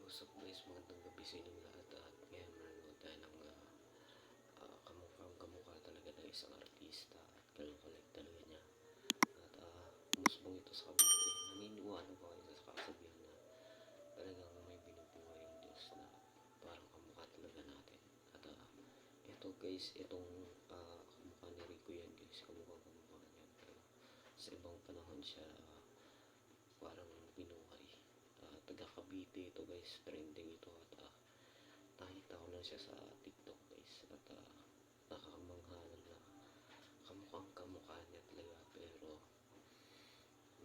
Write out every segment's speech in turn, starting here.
what's up guys, magandang gabi sa inyong lahat at ngayon manonood tayo ng kamukha talaga ng isang artista at kalukulit talaga niya at musbong ito sa Cavite. Naniniwala ba kayo sa kasabihan na talagang may binubuhay yung Diyos na parang kamukha talaga natin at ito guys, itong kamukha ni Rico yan guys, kamukha niya pero sa ibang panahon siya parang binuhay. Taga Cavite ito guys, trending ito at nakita ko lang siya sa TikTok guys at nakakamangha na kamukhang kamukha niya talaga pero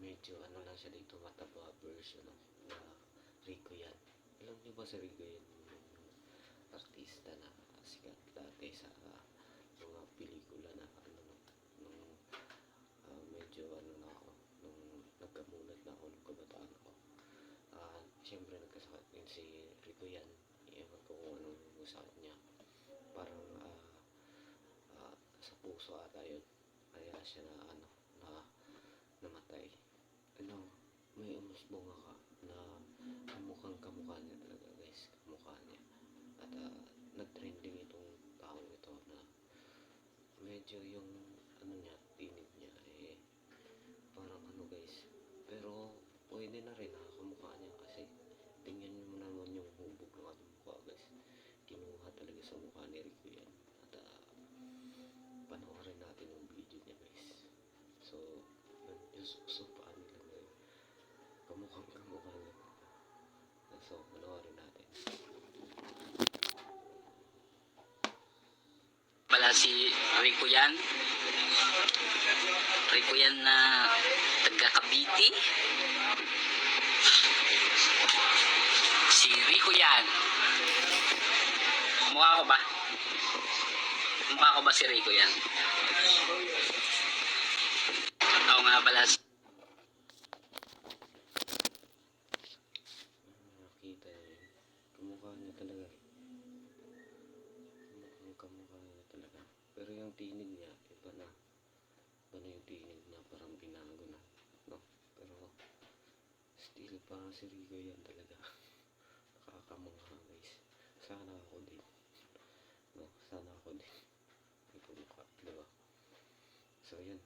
medyo ano lang siya dito, mataba version na Rico yan. Alam niyo ba si Rico yan, yung artista na sikat dati sa mga pelikula na ano nung medyo ano na ako nung nagkamulat na ako nung kabataan ko. Siyempre nagkasakit din si Rico yan. Ewan ko kung anong sakit niya. Parang sa puso ata yun. Kaya siya na namatay. May umusbong ka na kamukhang kamukha niya talaga guys. Kamukha niya. At nag-trending itong taong ito na medyo yung niya, tinig niya parang guys. Pero pwede na rin kamukha niya kasi tingnan mo naman yung hubog ng mukha guys. Kinuha talaga sa mukha ni Rico yan. At panoorin natin yung video niya guys. So yun, so paano lang yun. Kamukhang kamukha niya. So panoorin natin. Pala si Rico yan. Rico yan na taga Cavite. Si Rico yan. Mukha ko ba? Mukha ko ba si Rico yan? Ako nga pala si Nakita niyo yun. Kamukha niya talaga. Kamukha niya talaga. Pero yung tinig niya, iba na yung tinig niya, parang binago na. No? Pero still parang si Rico yan talaga. Nakakamangha guys. Sana ako din. No? Sana ako din. May kamukha, diba? So yun.